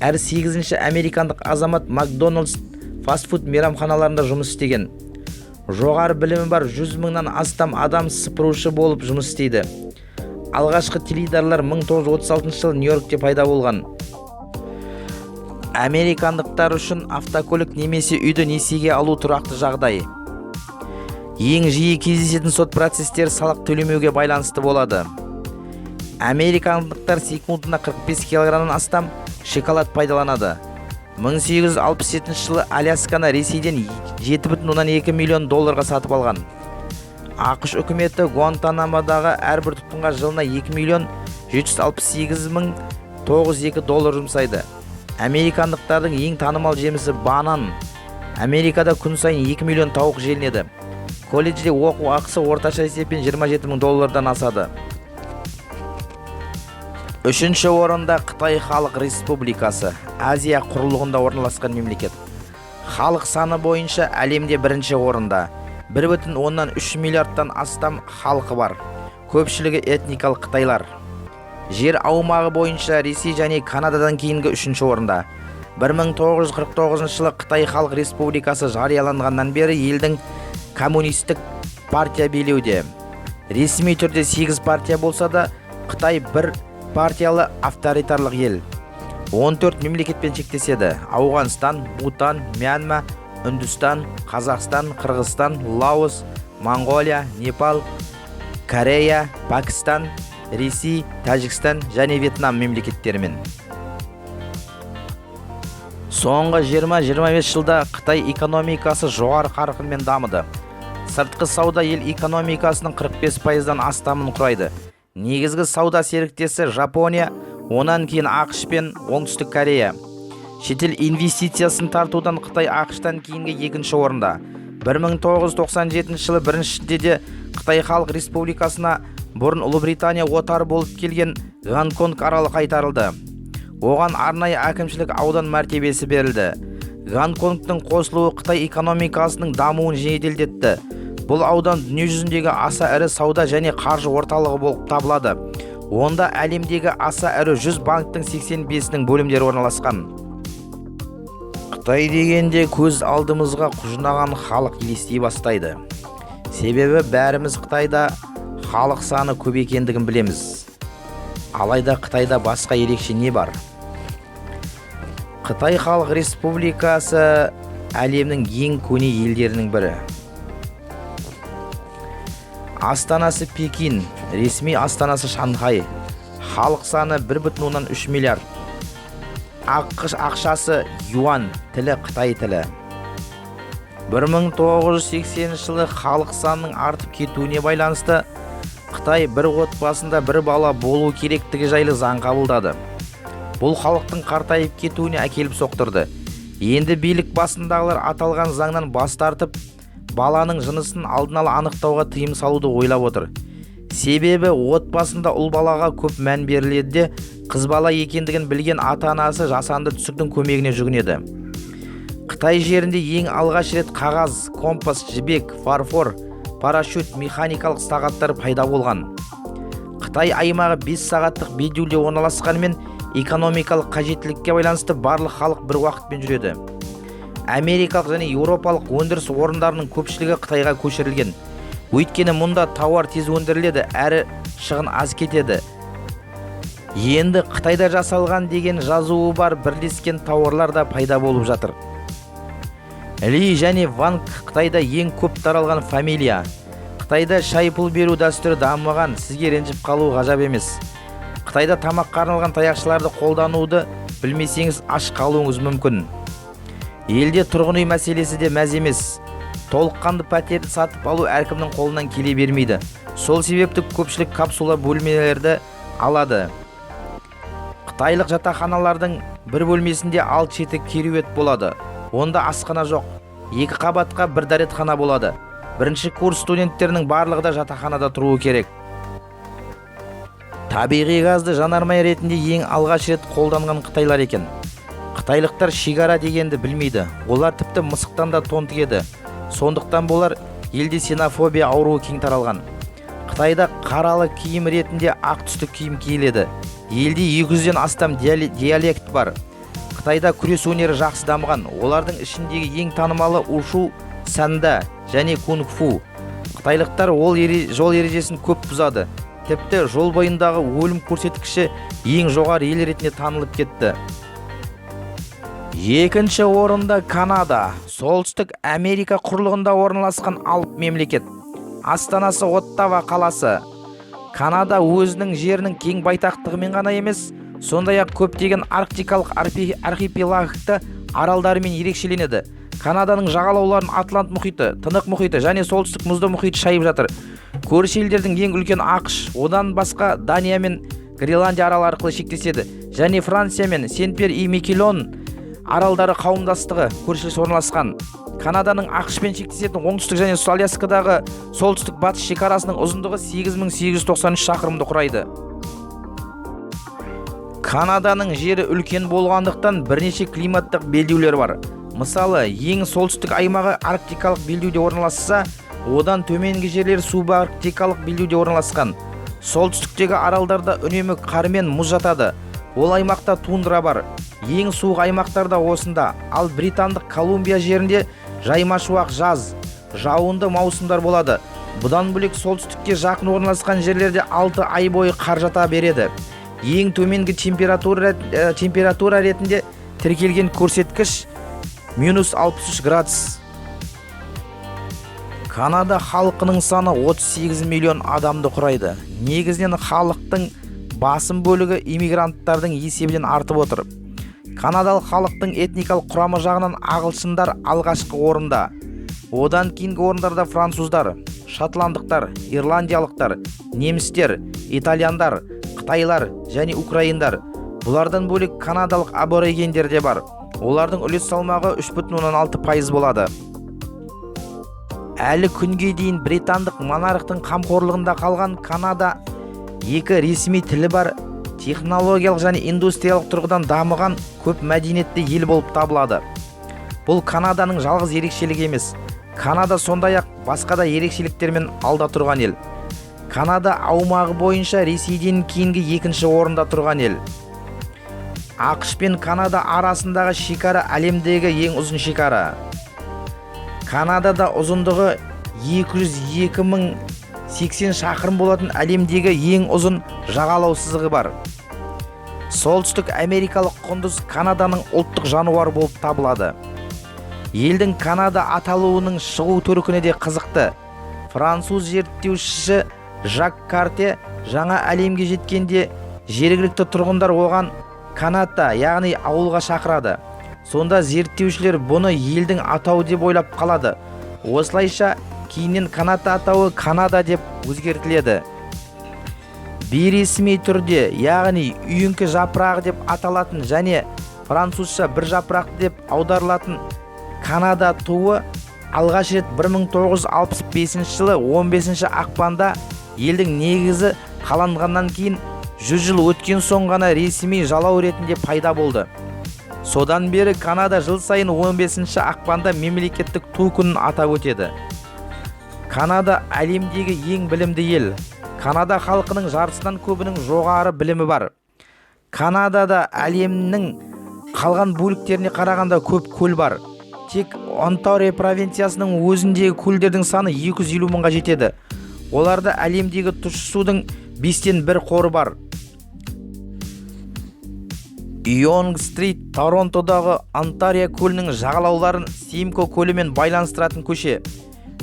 Әр 8-ші американдық азамат Макдоналдс фастфуд мейрамханаларында жұмыс істеген. Жоғары білімі бар 100 мыңнан астам адам сыпырушы болып жұмыс істейді. Алғашқы теледидарлар 1936 жылы Нью-Йоркте пайда болған. Американдықтар үшін автокөлік немесе үйді несиеге алу тұрақты жағдай. Ең жиі кездесетін сот процестері салық төлемеуге байланысты болады. Американдықтар секундына 45 килограммнан астам шоколад пайдаланады. 1867 жылы Алясканы Ресейден $7,2 миллион сатып алған. ақш үкіметі Гуантанамодағы әрбір тұтқынға жылына $2,768,902 жұмсайды. Американдықтардың ең танымал жемісі банан. Америкада күн сайын 2 миллион тауық желінеді. Колледжде оқу ақысы орташа есеппен $27,000 асады. Үшінші орында Қытай Халық Республикасы, Азия құрлығында орналасқан мемлекет. Халық саны бойынша әлемде бірінші орында. 1,3 миллиардтан астам халқы бар. Көпшілігі этникалық қытайлар. Жер аумағы бойынша Ресей және Канададан кейінгі үшінші орында. 1949 жылы Қытай Халық Республикасы жарияланғаннан бері елдің коммунистік партия билеуде. Ресми түрде 8 партия болса да, Қытай бір партиялы авторитарлық ел. 14 мемлекетпен шектеседі. Ауғанстан, Бутан, Мьянма, Үндістан, Қазақстан, Қырғызстан, Лаос, Монғолия, Непал, Корея, Пакистан, Ресей, Тәжікстан және Вьетнам мемлекеттерімен. Соңғы 20-25 жылда Қытай экономикасы жоғары қарқынмен дамыды. Сыртқы сауда ел экономикасының 45%-дан астамын құрайды. Негізгі сауда серіктесі Жапония, онан кейін ақш пен Оңтүстік Корея. Шетел инвестициясын тартудан Қытай ақштан кейінгі екінші орында. 1997 жылы бірінші шілдеде Қытай Халық Республикасына бұрын Ұлыбритания отары болып келген Гонконг аралы қайтарылды. Оған арнайы әкімшілік аудан мәртебесі берілді. Гонконгтың қосылуы Қытай экономикасының дамуын жеделдетті. Бұл аудан дүние жүзіндегі аса ірі сауда және қаржы орталығы болып табылады. Онда әлемдегі аса ірі 100 банктың 85-інің бөлімдері орналасқан. Қытай дегенде көз алдымызға құжынаған халық елестей бастайды. Себебі бәріміз Қытайда халық саны көп екендігін білеміз. Алайда Қытайда басқа ерекше не бар? Қытай Халық Республикасы әлемнің ең көне елдерінің бірі. Астанасы Пекин, ресми астанасы Шанхай. Халық саны 1,3 миллиард. ақш ақшасы юан, тілі Қытай тілі. 1980 жылы халық санының артып кетуіне байланысты Қытай бір отбасында бір бала болу керектігі жайлы заң қабылдады. Бұл халықтың қартайып кетуіне әкеліп соқтырды. Енді билік басындағылар аталған заңнан бас тартып, баланың жынысын алдын ала анықтауға тыйым салуды ойлап отыр. Себебі отбасында ұл балаға көп мән беріледі де, қыз бала екендігін білген ата-анасы жасанды түсіктің көмегіне жүгінеді. Қытай жерінде ең алғаш рет қағаз, компас, жібек, фарфор, парашют, механикалық сағаттар пайда болған. Қытай аймағы 5 сағаттық бедеулде орналасқанымен экономикалық қажеттілікке байланысты барлық халық бір уақытпен жүреді. Америкалық және еуропалық өндіріс орындарының көпшілігі Қытайға көшірілген. Өйткені мұнда тауар тез өндіріледі, әрі шығын аз кетеді. Енді Қытайда жасалған деген жазуы бар бірлескен тауарлар да пайда болып жатыр. Ли және Ванг Қытайда ең көп таралған фамилия. Қытайда шай-пұл беру дәстүрі дамыған, сізге ренжіп қалу ғажап емес. Қытайда тамаққа арналған таяқшаларды қолдануды білмесеңіз аш қалуыңыз мүмкін. Елде тұрғын үй мәселесі де мәз емес. Толыққанды пәтерді сатып алу әркімнің қолынан келе бермейді. Сол себепті көпшілік капсула бөлмелерді алады. Қытайлық жатақханалардың бір бөлмесінде 6 шеті кереует болады. Онда асхана жоқ. 2 қабатқа бір дәретхана болады. Бірінші курс студенттерінің барлығы да жатақханада тұруы керек. Табиғи газды жанармай ретінде ең алғаш рет қолданған қытайлар екен. Қытайлықтар шекара дегенді білмейді. Олар тіпті мысықтан да тон тігеді. Сондықтан болар елде ксенофобия ауруы кең таралған. Қытайда қаралы киім ретінде ақ түсті киім киіледі. Елде 200-ден астам диалект бар. Қытайда күрес өнері жақсы дамыған. Олардың ішіндегі ең танымалы ушу, санда және кунг-фу. Қытайлықтар жол ережесін көп бұзады. Тіпті жол бойындағы өлім көрсеткіші ең жоғары ел ретінде танылып кетті. Екінші орында Канада. Солтүстік Америка құрлығында орналасқан алып мемлекет. Астанасы Оттава қаласы. Канада өзінің жерінің кең байтақтығымен ғана емес, сондай-ақ көптеген арктикалық архипелагты аралдарымен ерекшеленеді. Канаданың жағалауларын Атлант мұхиты, Тынық мұхиты және солтүстік мұзды мұхит шайып жатыр. Көрші елдердің ең үлкен ақш, одан басқа Дания мен Гренландия аралы арқылы шектеседі, және Франция мен Сен-Пьер-и-Микелон аралдары қауымдастығы көршілес орналасқан. Канаданың ақшпен шектесетін оңтүстік және Аляскадағы солтүстік батыс шекарасының ұзындығы 8893 шақырымды құрайды. Канаданың жері үлкен болғандықтан бірнеше климаттық белдеулер бар. Мысалы, ең солтүстік аймағы арктикалық белдеуде орналасса, одан төменгі жерлер субарктикалық белдеуде орналасқан. Солтүстіктегі аралдарда үнемі қар мен мұз жатады. Ол аймақта тундра бар. Ең суық аймақтарда осында. Ал британдық Колумбия жерінде жайма-шуақ жаз, жауынды маусымдар болады. Бұдан бөлек солтүстікке жақын орналасқан жерлерде 6 ай бойы қар жата береді. Ең төменгі температура ретінде тіркелген көрсеткіш -63 градус. Канада халқының саны 38 миллион адамды құрайды. Негізінен халықтың басым бөлігі иммигранттардың есебінен артып отыр. Канадалық халықтың этникалық құрамы жағынан ағылшындар алғашқы орында. Одан кейінгі орындарда француздар, шотландықтар, ирландиялықтар, немістер, итальяндар, қытайлар және украиндар. Бұлардан бөлек канадалық аборигендер де бар. Олардың үлес салмағы 3,16% болады. Әлі күнге дейін британдық монархтың қамқорлығында қалған Канада 2 ресми тілі бар, технологиялық және индустриялық тұрғыдан дамыған көп мәдениетті ел болып табылады. Бұл Канаданың жалғыз ерекшелігі емес. Канада сондай-ақ басқа да ерекшеліктермен алда тұрған ел. Канада аумағы бойынша Ресейден кейінгі екінші орында тұрған ел. ақш пен Канада арасындағы шекара әлемдегі ең ұзын шекара. Канадада ұзындығы 202.080 шақырым болатын әлемдегі ең ұзын жағалау сызығы бар. Солтүстік Америкалық құндыз Канаданың ұлттық жануары болып табылады. Елдің Канада аталуының шығу төркіні де қызықты. Француз зерттеушісі Жак Карте жаңа әлемге жеткенде жергілікті тұрғындар оған Канада, яғни ауылға шақырады. Сонда зерттеушілер бұны елдің атауы деп ойлап қалады. Осылайша кейіннен Канада атауы Канада деп өзгертіледі. Бейресми түрде, яғни үйеңкі жапырағы деп аталатын және французша бір жапырақты деп аударылатын Канада туы алғаш рет 1965 жылы 15 ақпанда елдің негізі қаланғаннан кейін 100 жыл өткен соң ғана ресми жалау ретінде пайда болды. Содан бері Канада жыл сайын 15 ақпанда мемлекеттік ту күнін атап өтеді. Канада әлемдегі ең білімді ел. Канада халқының жартысынан көбінің жоғары білімі бар. Канадада әлемнің қалған бөліктеріне қарағанда көп көл бар. Тек Онтарио провинциясының өзіндегі көлдердің саны 250 мыңға жетеді. Оларда әлемдегі тұщы судың 5-тен 1 қоры бар. Йонг-стрит Торонтодағы Онтарио көлінің жағалауларын Симко көлімен байланыстыратын көше.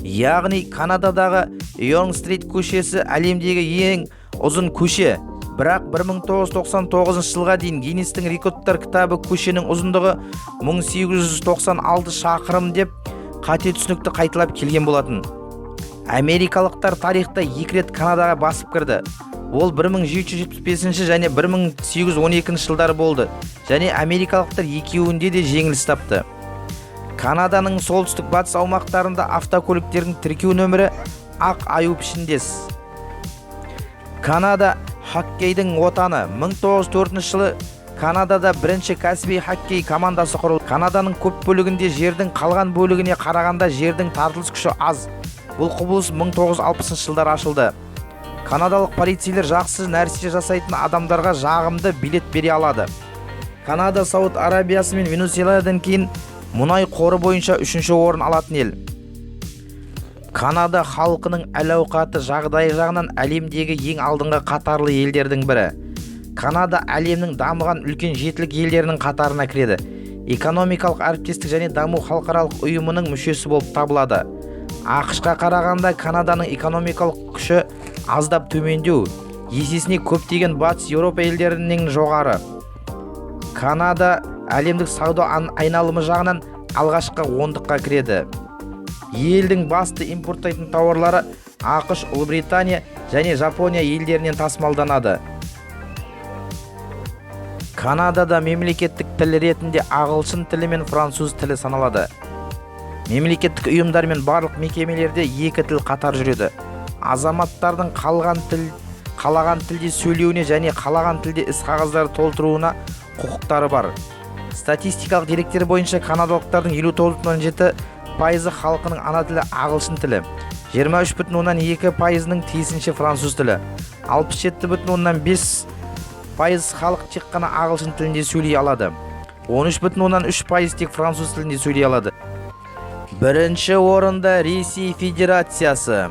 Яғни Канададағы Йонг-стрит көшесі әлемдегі ең ұзын көше. Бірақ 1999 жылға дейін Гиннестің рекордтар кітабы көшенің ұзындығы 1896 шақырым деп қате түсінікті қайталап келген болатын. Америкалықтар тарихта 2 рет Канадаға басып кірді. Ол 1775 және 1812 жылдары болды. Және америкалықтар екеуінде де жеңіліс тапты. Канаданың солтүстік батыс аумақтарында автокөліктердің тіркеу нөмірі ақ аю пішіндес. Канада хоккейдің отаны. 1904 жылы Канадада бірінші кәсіби хоккей командасы құрылды. Канаданың көп бөлігінде жердің қалған бөлігіне қарағанда жердің тартылыс күші аз. Бұл құбылыс 1960 жылдар ашылды. Канадалық полицейлер жақсы нәрсе жасайтын адамдарға жағымды билет бере алады. Канада Сауд Арабиясы мен Венесуэладан кейін мұнай қоры бойынша 3-ші орын алатын ел. Канада халқының әл-ауқаты жағдайы жағынан әлемдегі ең алдыңғы қатарлы елдердің бірі. Канада әлемнің дамыған үлкен жетілік елдерінің қатарына кіреді. Экономикалық әріптестік және даму халықаралық ұйымының мүшесі болып табылады. ақш-қа қарағанда Канаданың экономикалық күші аздап төмендеу, есесіне көптеген батыс Еуропа елдерінен жоғары. Канада әлемдік сауда айналымы жағынан алғашқы ондыққа кіреді. Елдің басты импорттайтын тауарлары ақш, Ұлыбритания және Жапония елдерінен тасымалданады. Канадада мемлекеттік тіл ретінде ағылшын тілі мен француз тілі саналады. Мемлекеттік ұйымдар мен барлық мекемелерде екі тіл қатар жүреді. Азаматтардың қалаған тілде сөйлеуіне және қалаған тілде іс-қағаздарды толтыруына құқықтары бар. Статистикалық деректер бойынша канадалықтардың 59,7% халқының ана тілі ағылшын тілі, 23,2%-ның тиісінше француз тілі, 67,5% халық тек қана ағылшын тілінде сөйлей алады. 13,3% тек француз тілінде сөйлей алады. Бірінші орында Ресей Федерациясы.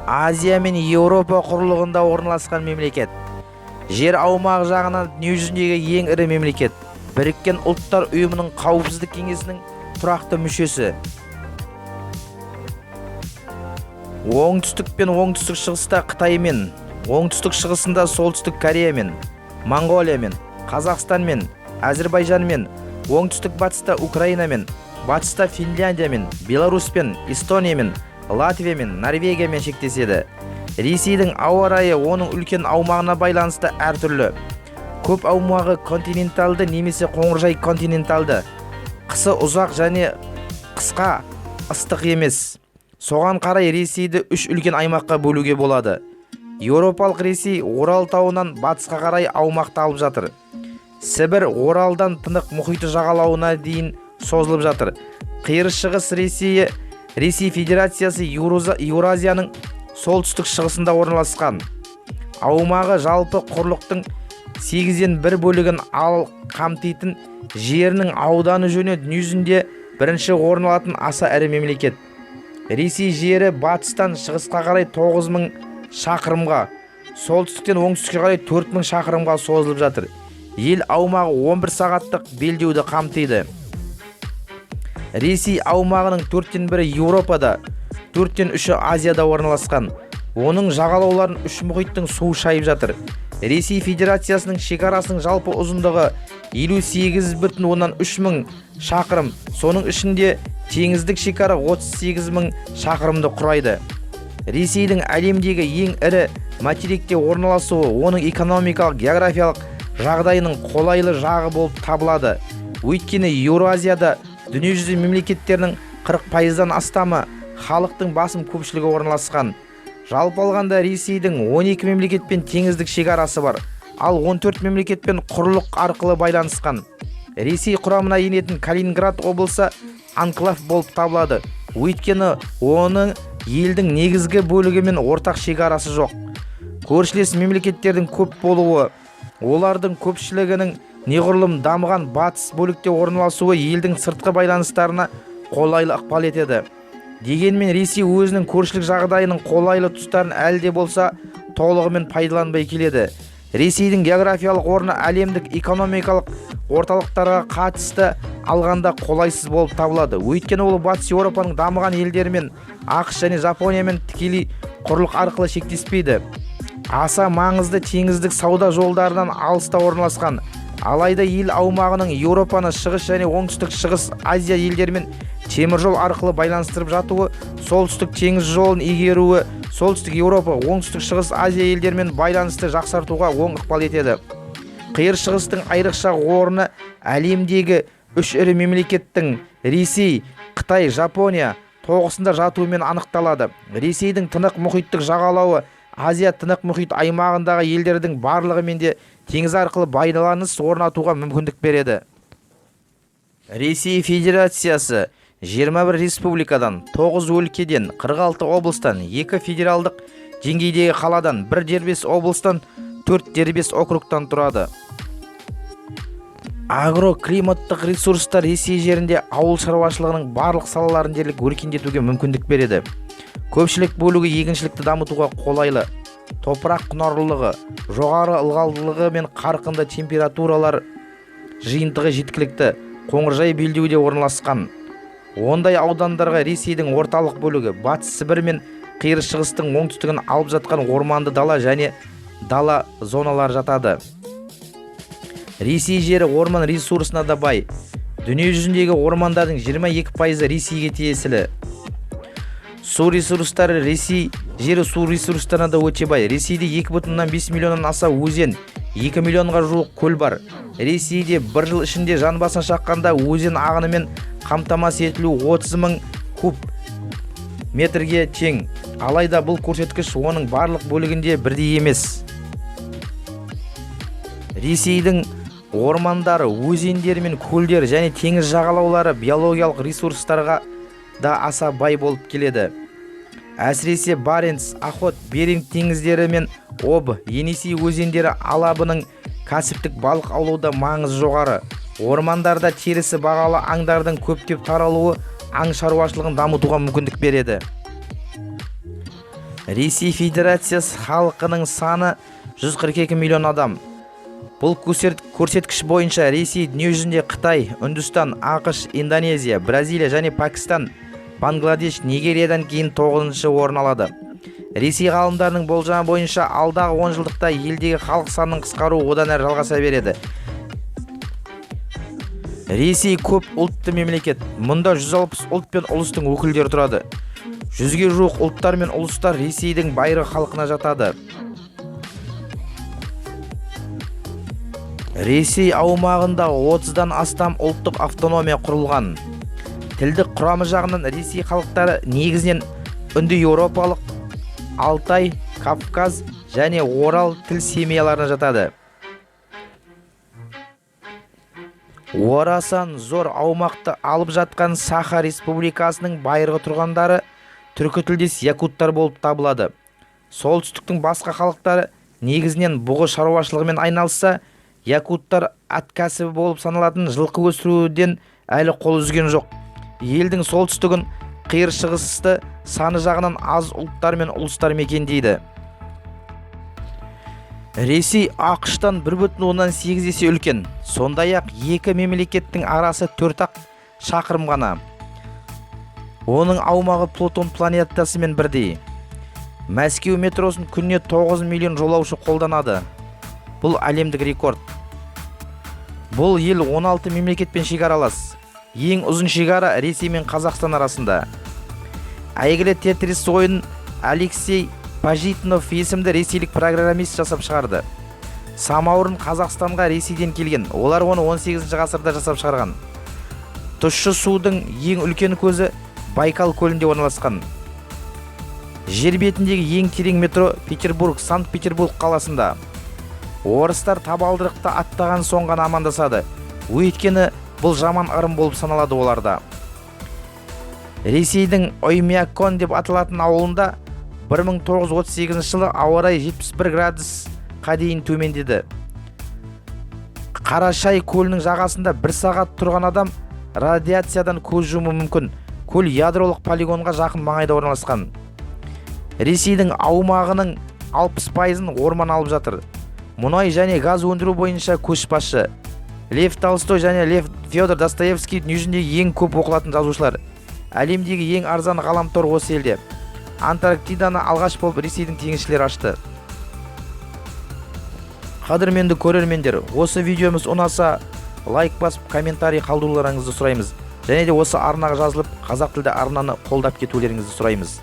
Азия мен Еуропа құрлығында орналасқан мемлекет. Жер аумағы жағынан дүниежүзіндегі ең ірі мемлекет. Біріккен ұлттар ұйымының қауіпсіздік кеңесінің тұрақты мүшесі. Оңтүстік пен оңтүстік шығыста Қытаймен, оңтүстік шығысында солтүстік Кореямен, Монғолиямен, Қазақстанмен, Әзербайжанмен, оңтүстік батыста Украинамен, батыста Финляндиямен, Беларуспен, Эстониямен, Латвиямен, Норвегиямен шектеседі. Ресейдің ауа райы оның үлкен аумағына байланысты әртүрлі. Көп аумағы континенталды немесе қоңыржай континенталды. Қысы ұзақ және қысқа ыстық емес. Соған қарай Ресейді 3 үлкен аймаққа бөлуге болады. Еуропалық Ресей Орал тауынан батысқа қарай аумақты алып жатыр. Сібір Оралдан Тынық мұхиты жағалауына дейін созылып жатыр. Қиыр шығыс Ресей Федерациясы Еуразияның солтүстік шығысында орналасқан. Аумағы жалпы құрлықтың 8-ден 1 бөлігін қамтитын, жерінің ауданы жөнінен дүниежүзінде бірінші орын алатын аса ірі мемлекет. Ресей жері батыстан шығысқа қарай 9,000 шақырымға, солтүстіктен оңтүстікке қарай 4,000 шақырымға созылып жатыр. Ел аумағы 11 сағаттық белдеуді қамтиды. Ресей аумағының 4-тен 1-і Еуропада, 4-тен 3-і Азияда орналасқан. Оның жағалауларын 3 мұхиттың суы шайып жатыр. Ресей Федерациясының шекарасының жалпы ұзындығы 58,3 мың шақырым, соның ішінде теңіздік шекара 38 мың шақырымды құрайды. Ресейдің әлемдегі ең ірі материкте орналасуы оның экономикалық, географиялық жағдайының қолайлы жағы болып табылады. Өйткені Еуразияда дүниежүзі мемлекеттерінің 40%-дан астамы халықтың басым көпшілігі орналасқан. Жалпы алғанда Ресейдің 12 мемлекетпен теңіздік шекарасы бар, ал 14 мемлекетпен құрлық арқылы байланысқан. Ресей құрамына енетін Калининград облысы анклав болып табылады. Өйткені оның елдің негізгі бөлігімен ортақ шекарасы жоқ. Көршілес мемлекеттердің көп болуы, олардың көпшілігінің неғұрлым дамыған батыс бөлікте орналасуы елдің сыртқы байланыстарына қолайлы ықпал етеді. Дегенмен Ресей өзінің көршілік жағдайының қолайлы тұстарын әлде болса толығымен пайдаланбай келеді. Ресейдің географиялық орны әлемдік экономикалық орталықтарға қатысты алғанда қолайсыз болып табылады. Өйткені ол батыс Еуропаның дамыған елдерімен, ақш және Жапониямен тікелей құрлық арқылы шектеспейді. Аса маңызды теңіздік сауда жолдарынан алыста орналасқан. Алайда ел аумағының Еуропаны шығыс және оңтүстік шығыс Азия елдерімен теміржол арқылы байланыстырып жатуы, солтүстік теңіз жолын игеруі, солтүстік Еуропа, оңтүстік шығыс Азия елдерімен байланысты жақсартуға оң ықпал етеді. Қиыр шығыстың айрықша орны әлемдегі 3 ірі мемлекеттің Ресей, Қытай, Жапония тоғысында жатуымен анықталады. Ресейдің Тынық мұхиттық жағалауы Азия Тынық мұхит аймағындағы елдердің барлығымен де теңіз арқылы байланыс орнатуға мүмкіндік береді. Ресей Федерациясы 21 республикадан, 9 өлкеден, 46 облыстан, 2 федералдық деңгейдегі қаладан, 1 дербес облыстан, 4 дербес округтан тұрады. Агроклиматтық ресурстар Ресей жерінде ауыл шаруашылығының барлық салаларын дерлік өркендетуге мүмкіндік береді. Көпшілік бөлігі егіншілікті дамытуға қолайлы. Топырақ құнарлылығы, жоғары ылғалдылығы мен қарқынды температуралар жиынтығы жеткілікті қоңыржай белдеуде орналасқан. Ондай аудандарға Ресейдің орталық бөлігі, Батыс Сібір мен қиыр шығыстың оңтүстігін алып жатқан орманды дала және дала зоналар жатады. Ресей жері орман ресурсына да бай. Дүние жүзіндегі ормандардың 22% Ресейге тиесілі. Су ресурстары Ресей жері су ресурстарына да өте бай. Ресейде 2,5 миллионнан аса өзен, 2 миллионға жуық көл бар. Ресейде бір жыл ішінде жан басына шаққанда өзен ағынымен қамтамасыз етілу 30 мың куб метрге тең. Алайда бұл көрсеткіш оның барлық бөлігінде бірдей емес. Ресейдің ормандары, өзендері мен көлдер және теңіз жағалаулары биологиялық ресурстарға да аса бай болып келеді. Әсіресе Баренц, Охот, Беринг теңіздері мен Об, Енисей өзендері алабының кәсіптік балық аулауда маңызы жоғары. Ормандарда терісі бағалы аңдардың көптеп таралуы аң шаруашылығын дамытуға мүмкіндік береді. Ресей Федерациясы халқының саны 142 миллион адам. Бұл көрсеткіш бойынша Ресей дүние жүзінде Қытай, Үндістан, ақш, Индонезия, Бразилия және Пакистан, Бангладеш, Нигериядан кейін 9-шы орын алады. Ресей ғалымдарының болжамы бойынша алдағы 10 жылдықта елдегі халық санының қысқаруы одан әрі жалғаса береді. Ресей көп ұлтты мемлекет. Мұнда 160 ұлт пен ұлыстың өкілдері тұрады. 100-ге жуық ұлттар мен ұлыстар Ресейдің байырғы халқына жатады. Ресей аумағында 30-дан астам ұлттық автономия құрылған. Тілдік құрамы жағынан Ресей халықтары негізінен үндіеуропалық, Алтай, Кавказ және Орал тіл семьяларына жатады. Орасан зор аумақты алып жатқан Саха Республикасының байырғы тұрғандары түркі тілдес якуттар болып табылады. Солтүстіктің басқа халықтары негізінен бұғы шаруашылығымен айналысса, якуттар ат кәсібі болып саналатын жылқы өсіруден әлі қол үзген жоқ. Елдің солтүстігін қиыр шығысты саны жағынан аз ұлттар мен ұлыстар мекендейді. Ресей ақштан 1,8 есе үлкен. Сондай-ақ екі мемлекеттің арасы 4-ақ шақырым ғана. Оның аумағы Плутон планетасымен бірдей. Мәскеу метросын күніне 9 миллион жолаушы қолданады. Бұл әлемдік рекорд. Бұл ел 16 мемлекетпен шекаралас. Ең ұзын шекара Ресей мен Қазақстан арасында. Әйгілі тетрис ойын Алексей Пажитнов есімді ресейлік программист жасап шығарды. Самаурын Қазақстанға Ресейден келген. Олар оны 18 ғасырда жасап шығарған. Тұщы судың ең үлкен көзі Байкал көлінде орналасқан. Жер бетіндегі ең терең метро Петербург, Санкт-Петербург қаласында. Орыстар табалдырықты аттаған соң ғана амандасады. Өйткені бұл жаман ырым болып саналады оларда. Ресейдің Оймякон деп аталатын ауылында 1938 жылы ауа райы 71 градусқа дейін төмендеді. Қарашай көлінің жағасында 1 сағат тұрған адам радиациядан көз жұмуы мүмкін. Көл ядролық полигонға жақын маңайда орналасқан. Ресейдің аумағының 60%-ын орман алып жатыр. Мұнай және газ өндіру бойынша көшбасшы. Лев Толстой және Лев Федор Достоевский дүниежүзіндегі ең көп оқылатын жазушылар. Әлемдегі ең арзан ғаламтор осы елде. Антарктиданы алғаш болып Ресейдің теңізшілері ашты. Қадірменді көрермендер, осы видеомыз ұнаса, лайк басып, комментарий қалдыруларыңызды сұраймыз. Және де осы арнаға жазылып, қазақ тілді арнаны қолдап кетулеріңізді сұраймыз.